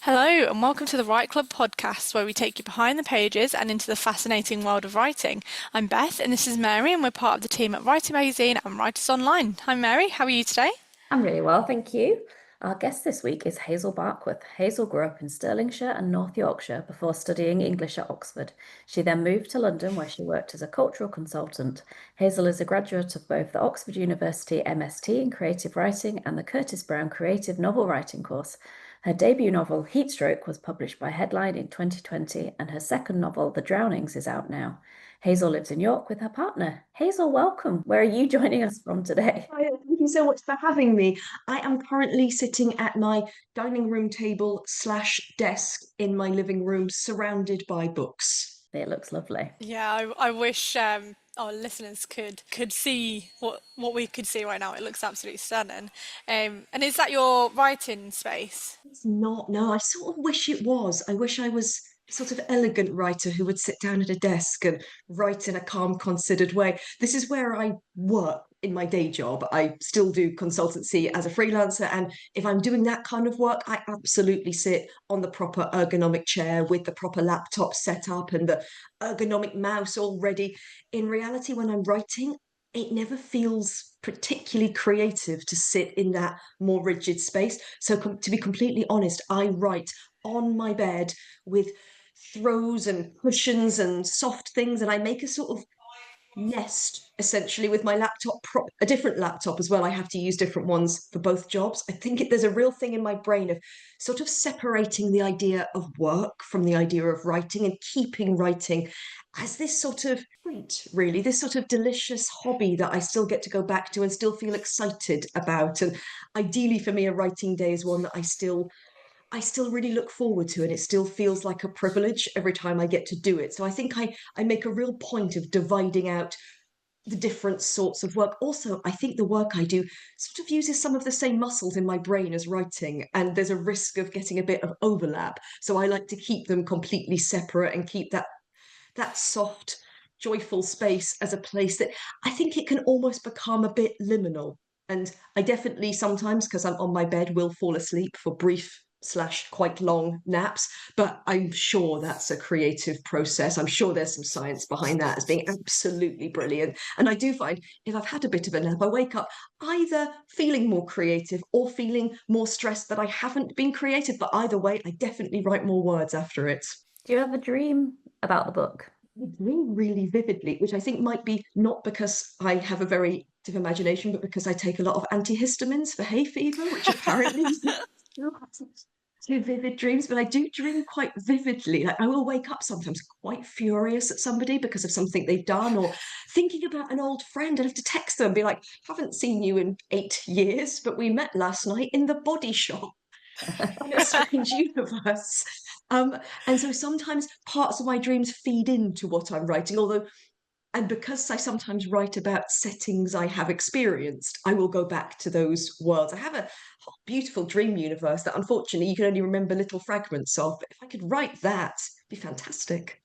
Hello, and welcome to the Write Club podcast, where we take you behind the pages and into the fascinating world of writing. I'm Beth, and this is Mary, and we're part of the team at Writing Magazine and Writers Online. Hi, Mary. How are you today? I'm really well, thank you. Our guest this week is Hazel Barkworth. Hazel grew up in Stirlingshire and North Yorkshire before studying English at Oxford. She then moved to London, where she worked as a cultural consultant. Hazel is a graduate of both the Oxford University MST in Creative Writing and the Curtis Brown Creative Novel Writing course. Her debut novel, Heatstroke, was published by Headline in 2020, and her second novel, The Drownings, is out now. Hazel lives in York with her partner. Hazel, welcome. Where are you joining us from today? Hi, thank you so much for having me. I am currently sitting at my dining room table slash desk in my living room, surrounded by books. It looks lovely. Yeah, I wish our listeners could see what we could see right now. It looks absolutely stunning. And is that your writing space? It's not, no, I sort of wish it was. I wish I was sort of elegant writer who would sit down at a desk and write in a calm, considered way. This is where I work in my day job. I still do consultancy as a freelancer. And if I'm doing that kind of work, I absolutely sit on the proper ergonomic chair with the proper laptop set up and the ergonomic mouse all ready. In reality, when I'm writing, it never feels particularly creative to sit in that more rigid space. So, to be completely honest, I write on my bed with throws and cushions and soft things, and I make a sort of nest essentially with my a different laptop as well. I have to use different ones for both jobs. I think there's a real thing in my brain of sort of separating the idea of work from the idea of writing and keeping writing as this sort of treat, really, this sort of delicious hobby that I still get to go back to and still feel excited about. And ideally for me, a writing day is one that I still really look forward to, and it still feels like a privilege every time I get to do it. So I think I make a real point of dividing out the different sorts of work. Also, I think the work I do sort of uses some of the same muscles in my brain as writing, and there's a risk of getting a bit of overlap. So I like to keep them completely separate and keep that soft, joyful space as a place that I think it can almost become a bit liminal. And I definitely sometimes, because I'm on my bed, will fall asleep for brief slash quite long naps, but I'm sure that's a creative process. I'm sure there's some science behind that as being absolutely brilliant. And I do find if I've had a bit of a nap, I wake up either feeling more creative or feeling more stressed that I haven't been creative. But either way, I definitely write more words after it. Do you have a dream about the book? I dream really vividly, which I think might be not because I have a very active imagination, but because I take a lot of antihistamines for hay fever, which apparently two vivid dreams. But I do dream quite vividly. Like I will wake up sometimes quite furious at somebody because of something they've done, or thinking about an old friend. I have to text them and be like, haven't seen you in 8 years, but we met last night in the body shop in a strange universe. Um, and so sometimes parts of my dreams feed into what I'm writing, although, and because I sometimes write about settings I have experienced, I will go back to those worlds. I have a beautiful dream universe that unfortunately you can only remember little fragments of. But if I could write that, it'd be fantastic.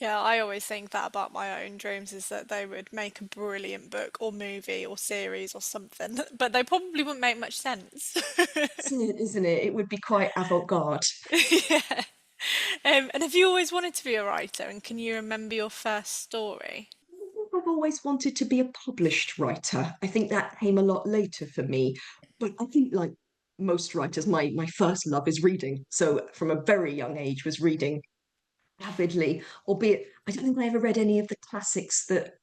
Yeah, I always think that about my own dreams is that they would make a brilliant book or movie or series or something, but they probably wouldn't make much sense. Isn't it? Isn't it? It would be quite avant-garde. Yeah. And have you always wanted to be a writer? And can you remember your first story? I've always wanted to be a published writer. I think that came a lot later for me. But I think, like most writers, my first love is reading. So from a very young age was reading avidly, albeit I don't think I ever read any of the classics that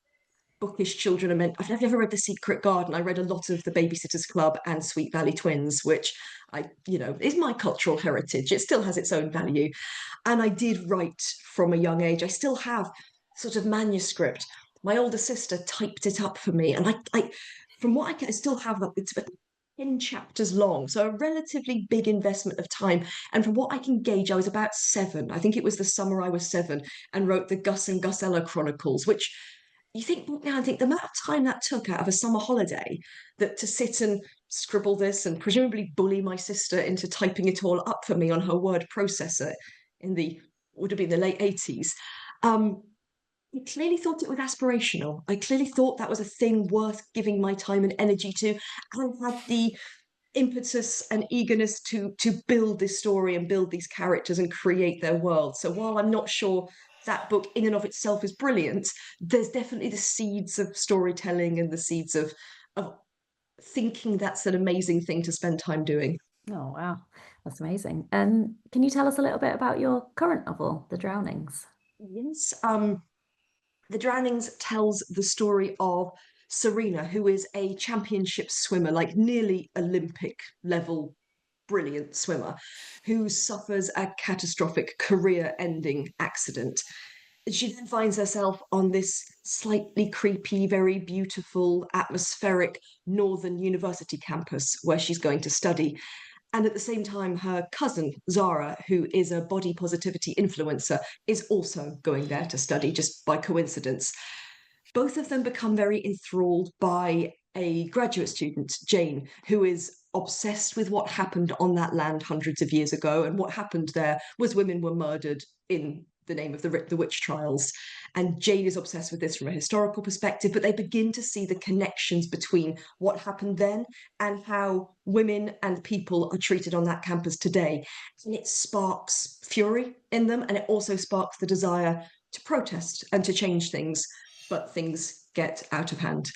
bookish children are meant. I've never read The Secret Garden. I read a lot of The Babysitter's Club and Sweet Valley Twins, which is my cultural heritage. It still has its own value. And I did write from a young age. I still have sort of manuscript. My older sister typed it up for me, and from what I can, I still have that. It's about 10 chapters long, so a relatively big investment of time. And from what I can gauge, I was about 7. I think it was the summer I was 7, and wrote the Gus and Gusella Chronicles, which you think now and think the amount of time that took out of a summer holiday, that to sit and scribble this and presumably bully my sister into typing it all up for me on her word processor in the would have been the late 80s. um I clearly thought it was aspirational. I clearly thought that was a thing worth giving my time and energy to, and had the impetus and eagerness to build this story and build these characters and create their world. So while I'm not sure that book in and of itself is brilliant, there's definitely the seeds of storytelling and the seeds of thinking that's an amazing thing to spend time doing. Oh, wow. That's amazing. And can you tell us a little bit about your current novel, The Drownings? Yes, The Drownings tells the story of Serena, who is a championship swimmer, like nearly Olympic level brilliant swimmer, who suffers a catastrophic career ending accident. She then finds herself on this slightly creepy, very beautiful, atmospheric northern university campus where she's going to study. And at the same time, her cousin, Zara, who is a body positivity influencer, is also going there to study just by coincidence. Both of them become very enthralled by a graduate student, Jane, who is obsessed with what happened on that land hundreds of years ago. And what happened there was women were murdered in the name of the witch trials. And Jane is obsessed with this from a historical perspective, but they begin to see the connections between what happened then and how women and people are treated on that campus today. And it sparks fury in them, and it also sparks the desire to protest and to change things, but things get out of hand.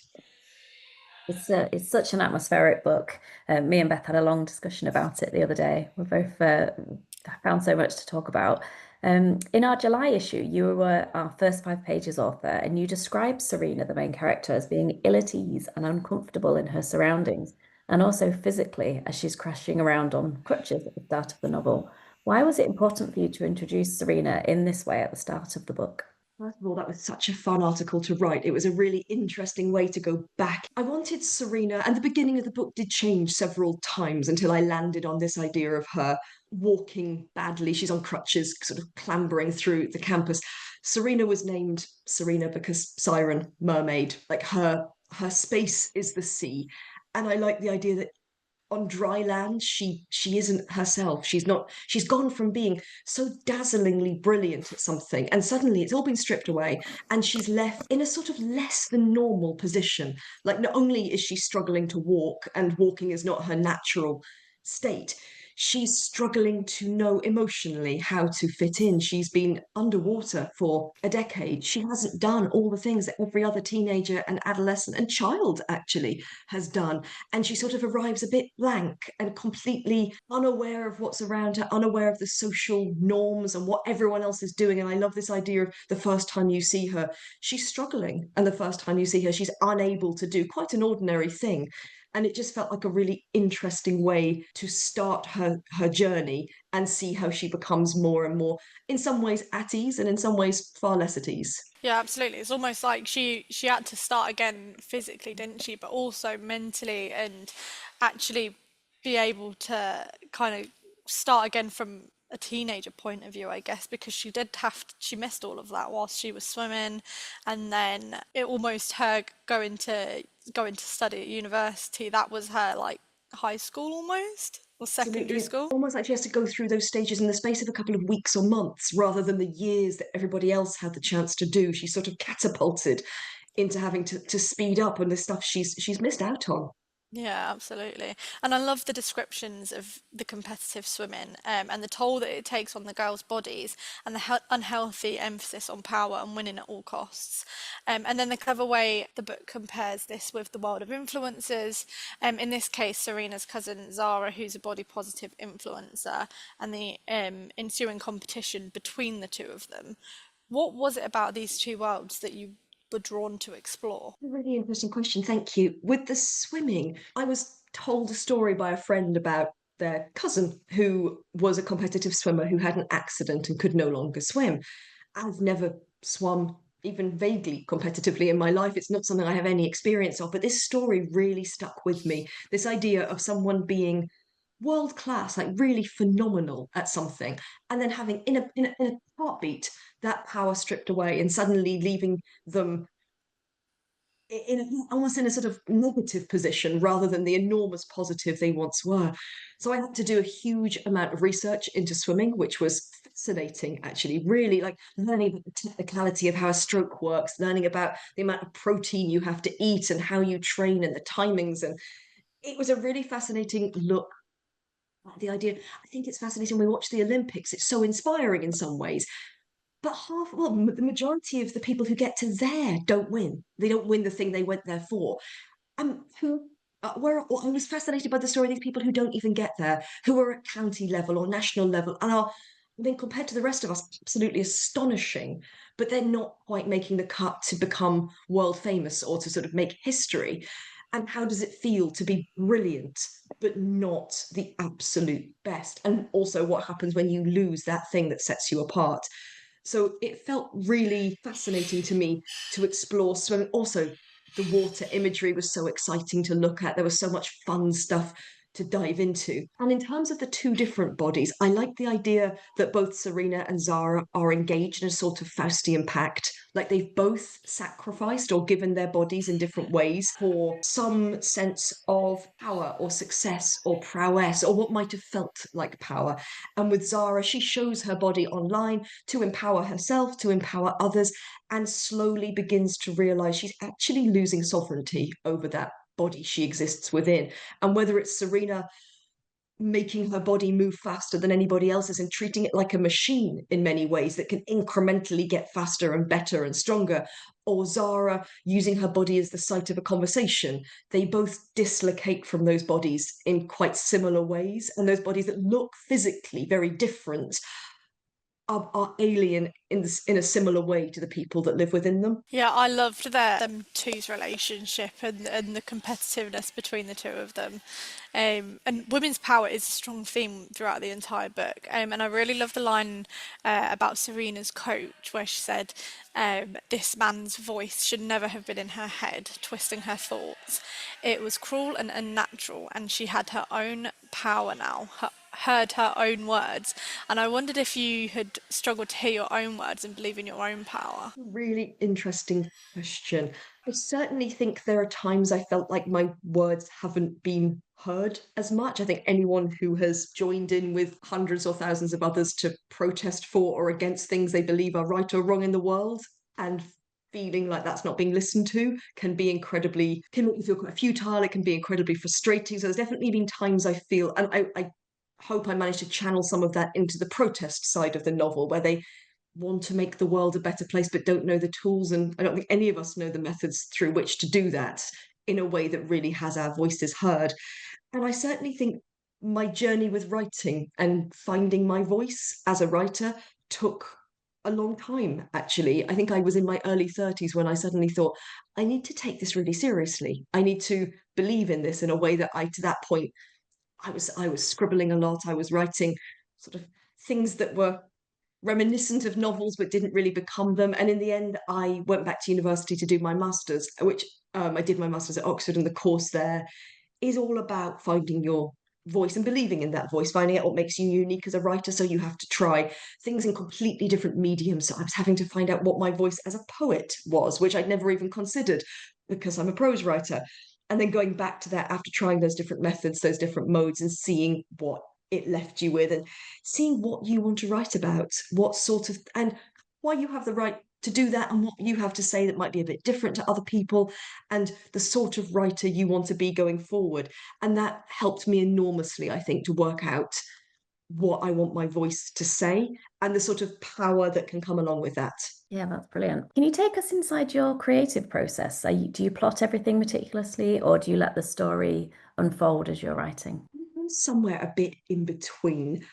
It's such an atmospheric book. Me and Beth had a long discussion about it the other day. We both found so much to talk about. In our July issue, you were our first 5 pages author, and you described Serena, the main character, as being ill at ease and uncomfortable in her surroundings, and also physically as she's crashing around on crutches at the start of the novel. Why was it important for you to introduce Serena in this way at the start of the book? First of all, that was such a fun article to write. It was a really interesting way to go back. I wanted Serena, and the beginning of the book did change several times until I landed on this idea of her walking badly. She's on crutches, sort of clambering through the campus. Serena was named Serena because siren, mermaid, like her space is the sea. And I like the idea that on dry land she isn't herself. She's gone from being so dazzlingly brilliant at something, and suddenly it's all been stripped away, and she's left in a sort of less than normal position. Like, not only is she struggling to walk, and walking is not her natural state, she's struggling to know emotionally how to fit in. She's been underwater for a decade. She hasn't done all the things that every other teenager and adolescent and child actually has done. And she sort of arrives a bit blank and completely unaware of what's around her, unaware of the social norms and what everyone else is doing. And I love this idea of the first time you see her, she's struggling. And the first time you see her, she's unable to do quite an ordinary thing. And it just felt like a really interesting way to start her journey and see how she becomes more and more, in some ways, at ease, and in some ways, far less at ease. Yeah, absolutely. It's almost like she had to start again physically, didn't she? But also mentally, and actually be able to kind of start again from a teenager point of view, I guess, because she did have to, she missed all of that whilst she was swimming, and then it almost her going to study at university. That was her like high school almost, or secondary Absolutely. school. Almost like she has to go through those stages in the space of a couple of weeks or months rather than the years that everybody else had the chance to do. She's sort of catapulted into having to speed up on the stuff she's missed out on. Yeah, absolutely. And I love the descriptions of the competitive swimming, and the toll that it takes on the girls' bodies, and the unhealthy emphasis on power and winning at all costs. And then the clever way the book compares this with the world of influencers. In this case, Serena's cousin Zara, who's a body positive influencer, and the ensuing competition between the two of them. What was it about these two worlds that you were drawn to explore? A really interesting question, thank you. With the swimming, I was told a story by a friend about their cousin who was a competitive swimmer who had an accident and could no longer swim. I've never swum even vaguely competitively in my life. It's not something I have any experience of, but this story really stuck with me. This idea of someone being world class, like really phenomenal at something, and then having in a heartbeat that power stripped away and suddenly leaving them almost in a sort of negative position rather than the enormous positive they once were. So I had to do a huge amount of research into swimming, which was fascinating, actually, really, like learning about the technicality of how a stroke works, learning about the amount of protein you have to eat and how you train and the timings. And it was a really fascinating look at the idea. I think it's fascinating when we watch the Olympics. It's so inspiring in some ways. But the majority of the people who get to there don't win. They don't win the thing they went there for. Who where I was fascinated by the story of these people who don't even get there, who are at county level or national level and are, I mean, compared to the rest of us, absolutely astonishing, but they're not quite making the cut to become world famous or to sort of make history. And how does it feel to be brilliant, but not the absolute best? And also, what happens when you lose that thing that sets you apart? So it felt really fascinating to me to explore swimming. Also, the water imagery was so exciting to look at. There was so much fun stuff to dive into. And in terms of the two different bodies, I like the idea that both Serena and Zara are engaged in a sort of Faustian pact. Like they've both sacrificed or given their bodies in different ways for some sense of power or success or prowess or what might have felt like power. And with Zara, she shows her body online to empower herself, to empower others, and slowly begins to realize she's actually losing sovereignty over that body she exists within. And whether it's Serena making her body move faster than anybody else's and treating it like a machine in many ways that can incrementally get faster and better and stronger, or Zara using her body as the site of a conversation, they both dislocate from those bodies in quite similar ways. And those bodies that look physically very different are alien in a similar way to the people that live within them. Yeah, I loved them two's relationship and the competitiveness between the two of them. And women's power is a strong theme throughout the entire book. And I really love the line about Serena's coach where she said, this man's voice should never have been in her head, twisting her thoughts. It was cruel and unnatural, and she had her own power now, heard her own words. And I wondered if you had struggled to hear your own words and believe in your own power. Really interesting question. I certainly think there are times I felt like my words haven't been heard as much. I think anyone who has joined in with hundreds or thousands of others to protest for or against things they believe are right or wrong in the world and feeling like that's not being listened to can make you feel quite futile. It can be incredibly frustrating. So there's definitely been times I feel, and I hope I managed to channel some of that into the protest side of the novel, where they want to make the world a better place but don't know the tools. And I don't think any of us know the methods through which to do that in a way that really has our voices heard. And I certainly think my journey with writing and finding my voice as a writer took a long time, actually. I think I was in my early 30s when I suddenly thought, I need to take this really seriously. I need to believe in this in a way that to that point, I was scribbling a lot. I was writing sort of things that were reminiscent of novels but didn't really become them. And in the end, I went back to university to do my master's, which I did my master's at Oxford, and the course there is all about finding your voice and believing in that voice, finding out what makes you unique as a writer. So you have to try things in completely different mediums. So I was having to find out what my voice as a poet was, which I'd never even considered because I'm a prose writer. And then going back to that after trying those different methods, those different modes, and seeing what it left you with and seeing what you want to write about, what sort of, and why you have the right to do that, and what you have to say that might be a bit different to other people, and the sort of writer you want to be going forward. And that helped me enormously, I think, to work out what I want my voice to say and the sort of power that can come along with that. Yeah, that's brilliant. Can you take us inside your creative process? Do you plot everything meticulously, or do you let the story unfold as you're writing? Somewhere a bit in between.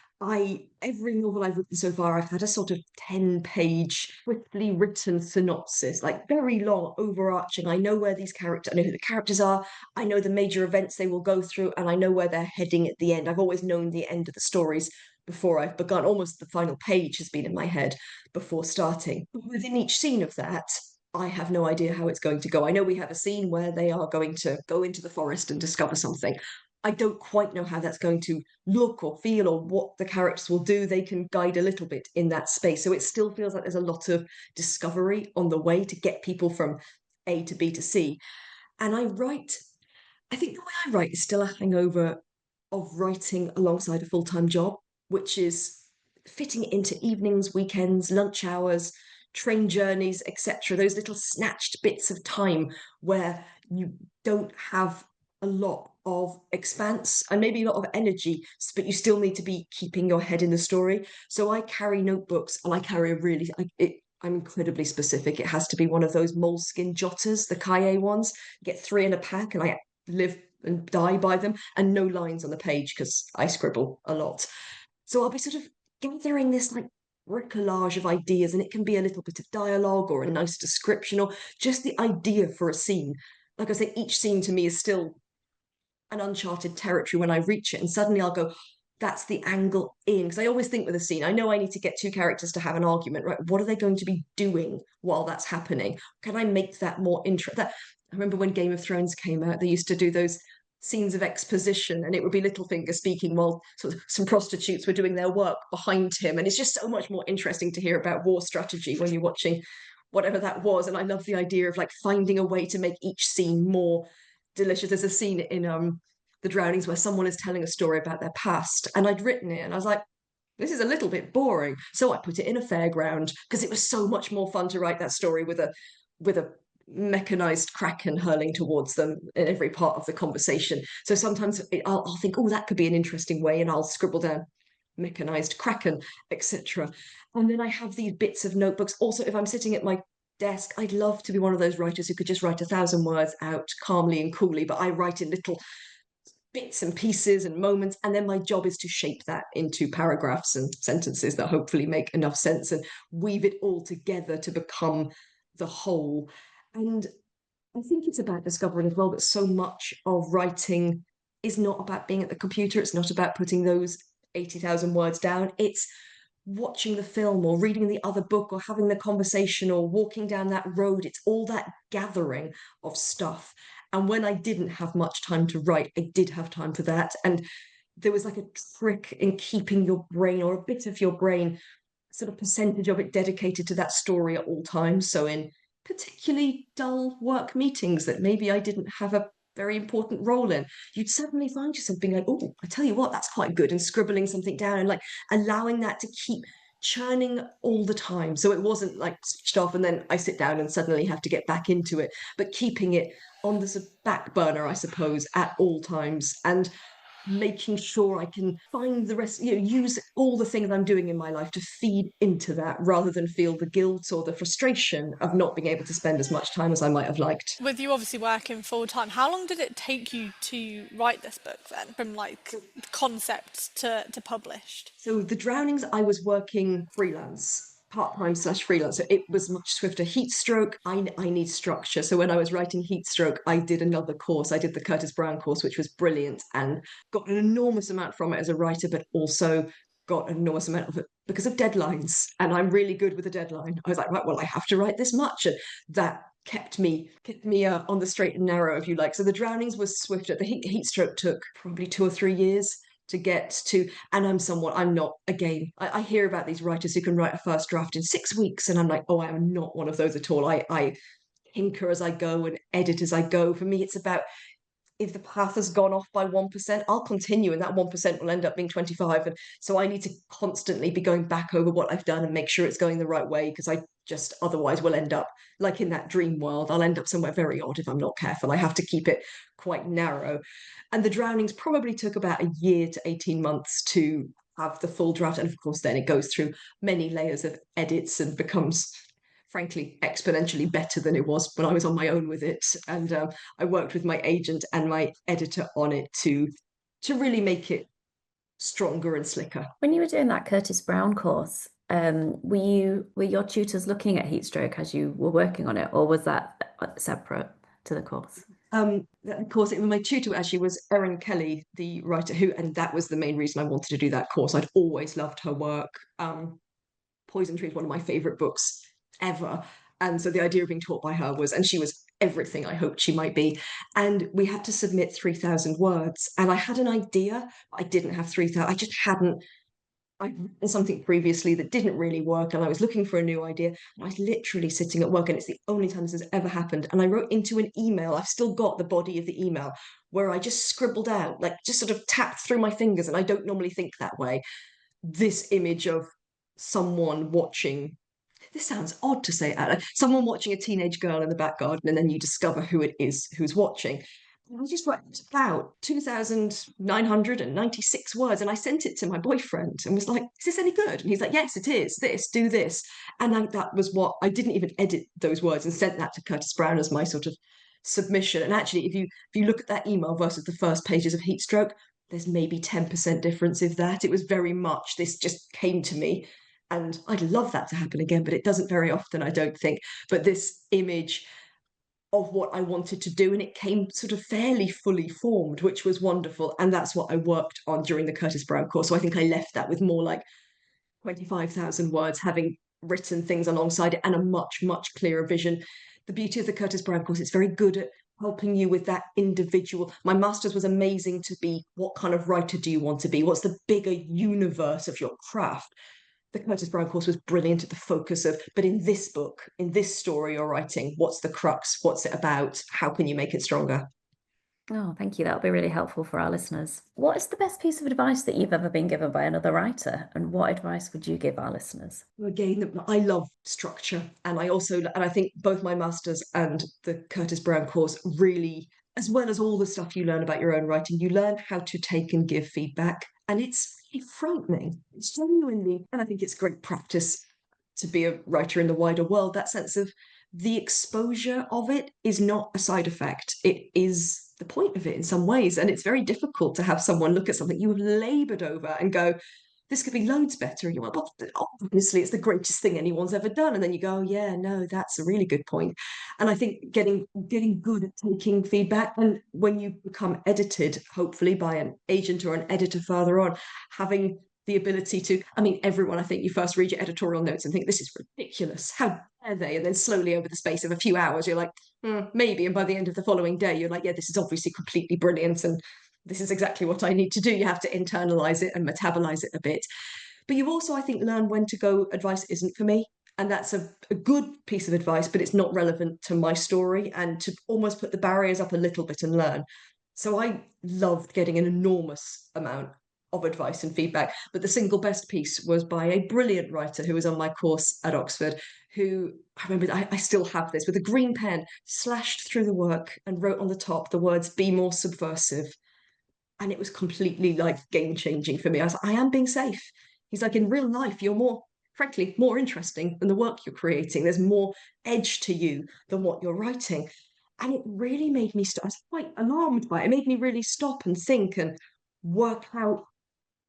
Every novel I've written so far, I've had a sort of 10-page swiftly written synopsis, like very long, overarching. I know where I know who the characters are, I know the major events they will go through, and I know where they're heading at the end. I've always known the end of the stories before I've begun. Almost the final page has been in my head before starting. But within each scene of that, I have no idea how it's going to go. I know we have a scene where they are going to go into the forest and discover something. I don't quite know how that's going to look or feel or what the characters will do. They can guide a little bit in that space. So it still feels like there's a lot of discovery on the way to get people from A to B to C. And I think the way I write is still a hangover of writing alongside a full-time job, which is fitting it into evenings, weekends, lunch hours, train journeys, etc. Those little snatched bits of time where you don't have a lot of expanse and maybe a lot of energy, but you still need to be keeping your head in the story. So I carry notebooks, and I carry a really, I'm incredibly specific. It has to be one of those moleskin jotters, the Kaye ones. You get 3 in a pack, and I live and die by them, and no lines on the page because I scribble a lot. So I'll be sort of gathering this like bricolage of ideas, and it can be a little bit of dialogue or a nice description or just the idea for a scene. Like I say, each scene to me is still an uncharted territory when I reach it, and suddenly I'll go, that's the angle in. Because I always think with a scene, I know I need to get 2 characters to have an argument, right? What are they going to be doing while that's happening? Can I make that more interesting? I remember when Game of Thrones came out, they used to do those scenes of exposition, and it would be Littlefinger speaking while sort of some prostitutes were doing their work behind him. And it's just so much more interesting to hear about war strategy when you're watching whatever that was. And I love the idea of like finding a way to make each scene more delicious. There's a scene in The Drownings where someone is telling a story about their past, and I'd written it, and I was like, this is a little bit boring. So I put it in a fairground because it was so much more fun to write that story with a mechanized kraken hurling towards them in every part of the conversation. So sometimes I'll think, oh, that could be an interesting way, and I'll scribble down mechanized kraken, etc. And then I have these bits of notebooks. Also, if I'm sitting at my desk, I'd love to be one of those writers who could just write 1,000 words out calmly and coolly, but I write in little bits and pieces and moments, and then my job is to shape that into paragraphs and sentences that hopefully make enough sense and weave it all together to become the whole. And I think it's about discovering as well that so much of writing is not about being at the computer. It's not about putting those 80,000 words down. It's watching the film or reading the other book or having the conversation or walking down that road. It's all that gathering of stuff. And when I didn't have much time to write, I did have time for that. And there was like a trick in keeping your brain, or a bit of your brain, sort of percentage of it dedicated to that story at all times. So in particularly dull work meetings that maybe I didn't have a very important role in, you'd suddenly find yourself being like, oh, I tell you what, that's quite good, and scribbling something down and like allowing that to keep churning all the time. So it wasn't like switched off and then I sit down and suddenly have to get back into it, but keeping it on the sort of back burner, I suppose, at all times, and making sure I can find the rest, use all the things I'm doing in my life to feed into that rather than feel the guilt or the frustration of not being able to spend as much time as I might have liked. With you obviously working full time, how long did it take you to write this book then, from like concept to published? So The Drownings, I was working freelance. Part-time slash freelance. So it was much swifter. Heatstroke, I need structure. So when I was writing Heatstroke, I did another course. I did the Curtis Brown course, which was brilliant, and got an enormous amount from it as a writer, but also got an enormous amount of it because of deadlines. And I'm really good with a deadline. I was like, right, well, I have to write this much. And that kept me on the straight and narrow, if you like. So The Drownings was swifter. The Heatstroke took probably 2 or 3 years to get to. And I'm not, again, I hear about these writers who can write a first draft in 6 weeks, and I'm like, oh, I am not one of those at all. I tinker as I go and edit as I go. For me, it's about, if the path has gone off by 1%, I'll continue, and that 1% will end up being 25. And so I need to constantly be going back over what I've done and make sure it's going the right way, because I just otherwise will end up like in that dream world. I'll end up somewhere very odd if I'm not careful. I have to keep it quite narrow. And The Drownings probably took about a year to 18 months to have the full draft. And of course, then it goes through many layers of edits and becomes, frankly, exponentially better than it was when I was on my own with it. And I worked with my agent and my editor on it to really make it stronger and slicker. When you were doing that Curtis Brown course, were your tutors looking at Heatstroke as you were working on it, or was that separate to the course? Of course, my tutor actually was Erin Kelly, the writer and that was the main reason I wanted to do that course. I'd always loved her work. Poison Tree is one of my favorite books ever. And so the idea of being taught by her was, and she was everything I hoped she might be. And we had to submit 3,000 words. And I had an idea, but I didn't have 3,000. I just hadn't. I'd written something previously that didn't really work, and I was looking for a new idea. And I was literally sitting at work, and it's the only time this has ever happened. And I wrote into an email, I've still got the body of the email, where I just scribbled out, like just sort of tapped through my fingers, and I don't normally think that way, this image of someone watching. This sounds odd to say, like someone watching a teenage girl in the back garden, and then you discover who it is who's watching. I just wrote about 2,996 words, and I sent it to my boyfriend and was like, "Is this any good?" And he's like, "Yes, it is. This, do this." And that was what I didn't even edit those words and sent that to Curtis Brown as my sort of submission. And actually, if you look at that email versus the first pages of Heatstroke, there's maybe 10% difference. If that, it was very much this just came to me. And I'd love that to happen again, but it doesn't very often, I don't think. But this image of what I wanted to do, and it came sort of fairly fully formed, which was wonderful. And that's what I worked on during the Curtis Brown course. So I think I left that with more like 25,000 words, having written things alongside it and a much, much clearer vision. The beauty of the Curtis Brown course, it's very good at helping you with that individual. My master's was amazing to be, what kind of writer do you want to be? What's the bigger universe of your craft? The Curtis Brown course was brilliant at the focus of, but in this book, in this story you're writing, what's the crux? What's it about? How can you make it stronger? Oh, thank you. That'll be really helpful for our listeners. What is the best piece of advice that you've ever been given by another writer? And what advice would you give our listeners? Again, I love structure, and I think both my masters and the Curtis Brown course really, as well as all the stuff you learn about your own writing, you learn how to take and give feedback, and it's really frightening. It's genuinely, and I think it's great practice to be a writer in the wider world. That sense of the exposure of it is not a side effect; it is the point of it in some ways, and it's very difficult to have someone look at something you have laboured over and go, this could be loads better. And you're like, well, obviously it's the greatest thing anyone's ever done. And then you go, oh, yeah, no, that's a really good point. And I think getting good at taking feedback, and when you become edited, hopefully by an agent or an editor further on, having the ability to, I mean, everyone, I think you first read your editorial notes and think, this is ridiculous. How dare they? And then slowly over the space of a few hours, you're like, maybe. And by the end of the following day, you're like, yeah, this is obviously completely brilliant. And this is exactly what I need to do. You have to internalize it and metabolize it a bit. But you also, I think, learn when to go, advice isn't for me. And that's a good piece of advice, but it's not relevant to my story, and to almost put the barriers up a little bit and learn. So I loved getting an enormous amount of advice and feedback. But the single best piece was by a brilliant writer who was on my course at Oxford, who I remember, I still have this, with a green pen, slashed through the work and wrote on the top the words, "Be more subversive." And it was completely like game changing for me. I was like, I am being safe. He's like, in real life, you're more, frankly, more interesting than the work you're creating. There's more edge to you than what you're writing. And it really made me stop. I was quite alarmed by it. It made me really stop and think and work out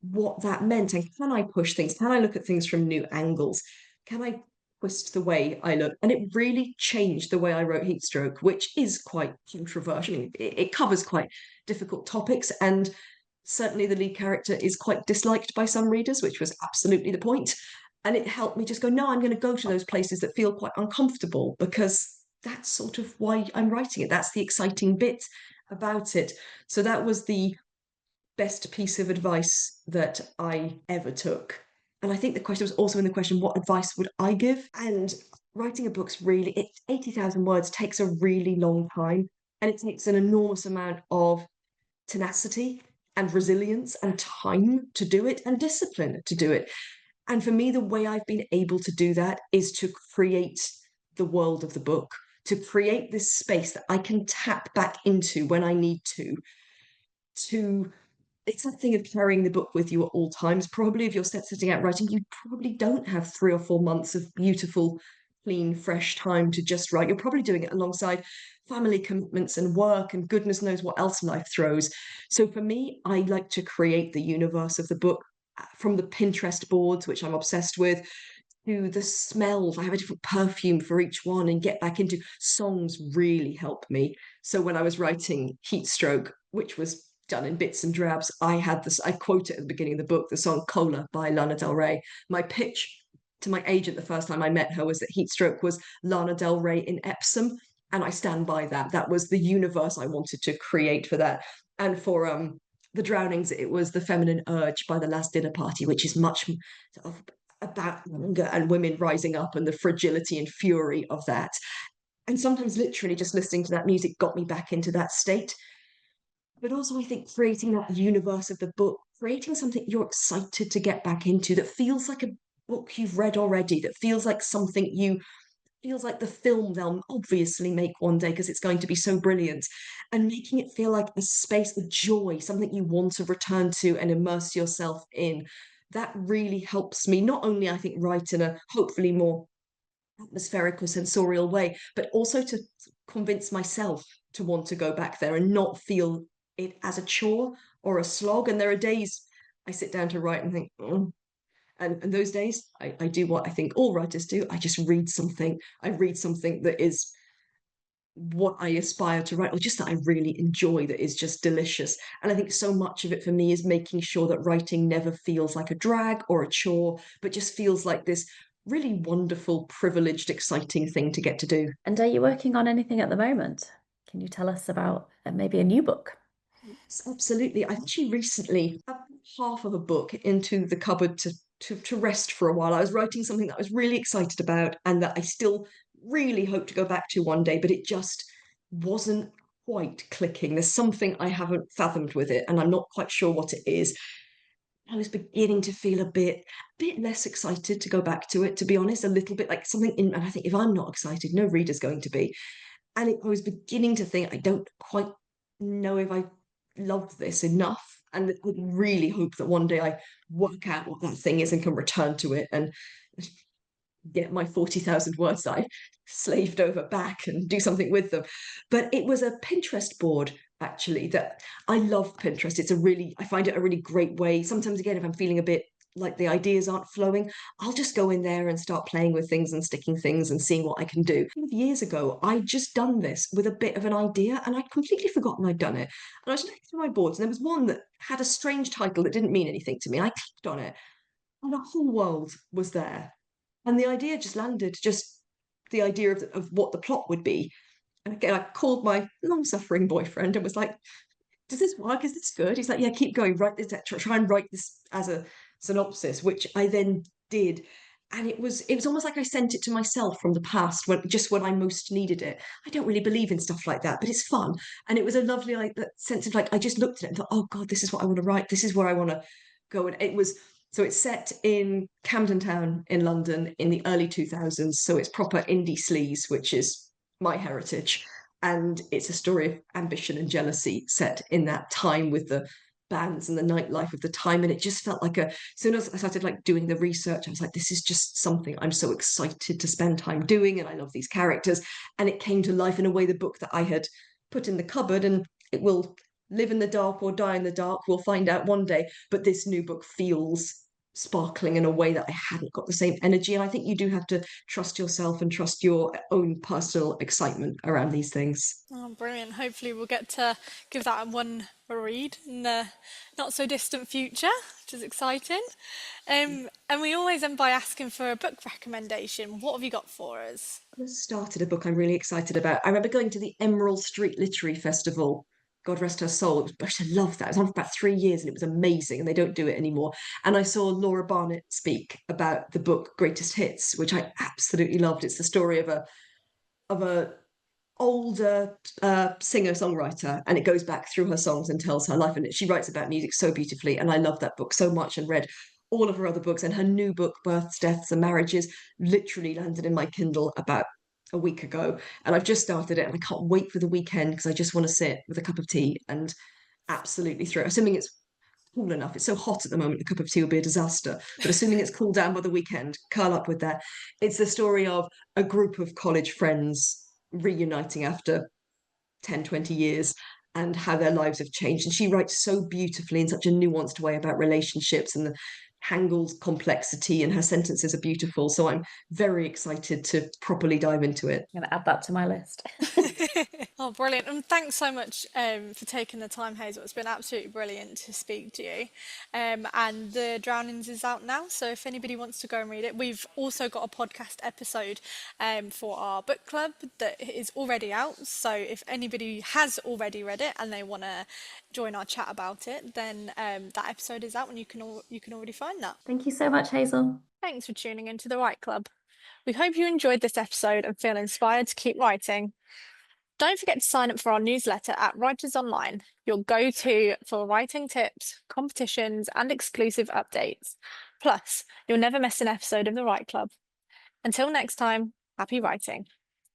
what that meant. And can I push things? Can I look at things from new angles? Can I twist the way I look? And it really changed the way I wrote Heatstroke, which is quite controversial. It covers quite difficult topics, and certainly the lead character is quite disliked by some readers, which was absolutely the point. And it helped me just go, no, I'm going to go to those places that feel quite uncomfortable, because that's sort of why I'm writing it. That's the exciting bit about it. So that was the best piece of advice that I ever took. And I think the question was also in the question, what advice would I give? And writing a book's really, 80,000 words takes a really long time. And it takes an enormous amount of tenacity and resilience and time to do it, and discipline to do it. And for me, the way I've been able to do that is to create the world of the book, to create this space that I can tap back into when I need to it's that thing of carrying the book with you at all times. Probably if you're setting out writing, you probably don't have 3 or 4 months of beautiful, clean, fresh time to just write. You're probably doing it alongside family commitments and work and goodness knows what else life throws. So for me, I like to create the universe of the book, from the Pinterest boards, which I'm obsessed with, to the smells. I have a different perfume for each one, and get back into songs really help me. So when I was writing Heatstroke, which was done in bits and drabs, I quote it at the beginning of the book, the song Cola by Lana Del Rey. My pitch to my agent the first time I met her was that Heatstroke was Lana Del Rey in Epsom. And I stand by that. That was the universe I wanted to create for that. And for the Drownings, it was The Feminine Urge by The Last Dinner Party, which is much sort of about anger and women rising up and the fragility and fury of that. And sometimes literally just listening to that music got me back into that state. But also, I think creating that universe of the book, creating something you're excited to get back into, that feels like a book you've read already, that feels like something you feels like the film they'll obviously make one day because it's going to be so brilliant, and making it feel like a space of joy, something you want to return to and immerse yourself in. That really helps me, not only I think write in a hopefully more atmospheric or sensorial way, but also to convince myself to want to go back there and not feel it as a chore or a slog. And there are days I sit down to write and think, oh. And those days I do what I think all writers do. I just read something. I read something that is what I aspire to write, or just that I really enjoy, that is just delicious. And I think so much of it for me is making sure that writing never feels like a drag or a chore, but just feels like this really wonderful, privileged, exciting thing to get to do. And are you working on anything at the moment? Can you tell us about maybe a new book? Yes, absolutely. I actually recently put half of a book into the cupboard to rest for a while. I was writing something that I was really excited about and that I still really hope to go back to one day, but it just wasn't quite clicking. There's something I haven't fathomed with it, and I'm not quite sure what it is. I was beginning to feel a bit less excited to go back to it, to be honest, a little bit like something in, and I think if I'm not excited, no reader's going to be. And I was beginning to think I don't quite know if I love this enough. And I really hope that one day I work out what that thing is and can return to it and get my 40,000 words that I slaved over back and do something with them. But it was a Pinterest board, actually, that I love Pinterest. I find it a really great way. Sometimes, again, if I'm feeling a bit like the ideas aren't flowing, I'll just go in there and start playing with things and sticking things and seeing what I can do. Years ago, I'd just done this with a bit of an idea and I'd completely forgotten I'd done it. And I was looking through my boards and there was one that had a strange title that didn't mean anything to me. I clicked on it and a whole world was there. And the idea just landed, just the idea of what the plot would be. And again, I called my long-suffering boyfriend and was like, does this work? Is this good? He's like, yeah, keep going, write this, try and write this as a synopsis, which I then did. And it was almost like I sent it to myself from the past, when I most needed it. I don't really believe in stuff like that, but it's fun. And it was a lovely, like, that sense of, like, I just looked at it and thought, oh God, this is what I want to write. This is where I want to go. And so it's set in Camden Town in London in the early 2000s. So it's proper indie sleaze, which is my heritage. And it's a story of ambition and jealousy set in that time with the bands and the nightlife of the time. And it just felt like as soon as I started like doing the research, I was like, this is just something I'm so excited to spend time doing. And I love these characters. And it came to life in a way, the book that I had put in the cupboard, and it will live in the dark or die in the dark. We'll find out one day. But this new book feels sparkling in a way that I hadn't got the same energy. And I think you do have to trust yourself and trust your own personal excitement around these things. Oh, brilliant. Hopefully we'll get to give that one a read in the not so distant future, which is exciting. And we always end by asking for a book recommendation. What have you got for us? I started a book I'm really excited about. I remember going to the Emerald Street Literary Festival. God rest her soul. I used to love that. It was on for about 3 years and it was amazing, and they don't do it anymore. And I saw Laura Barnett speak about the book Greatest Hits, which I absolutely loved. It's the story of a older singer-songwriter, and it goes back through her songs and tells her life, and she writes about music so beautifully, and I love that book so much and read all of her other books. And her new book, Births, Deaths and Marriages, literally landed in my Kindle about a week ago, and I've just started it and I can't wait for the weekend because I just want to sit with a cup of tea and absolutely through it, assuming it's cool enough. It's so hot at the moment, a cup of tea would be a disaster. But assuming it's cooled down by the weekend, curl up with that. It's the story of a group of college friends reuniting after 10, 20 years and how their lives have changed. And she writes so beautifully in such a nuanced way about relationships and the tangled complexity, and her sentences are beautiful. So I'm very excited to properly dive into it. I'm going to add that to my list. Oh, brilliant. And thanks so much for taking the time, Hazel. It's been absolutely brilliant to speak to you. And The Drownings is out now, so if anybody wants to go and read it, we've also got a podcast episode for our book club that is already out. So if anybody has already read it and they want to join our chat about it, then that episode is out and you can already find that. Thank you so much, Hazel. Thanks for tuning into The Write Club. We hope you enjoyed this episode and feel inspired to keep writing. Don't forget to sign up for our newsletter at Writers Online, your go-to for writing tips, competitions, and exclusive updates. Plus, you'll never miss an episode of The Write Club. Until next time, Happy writing.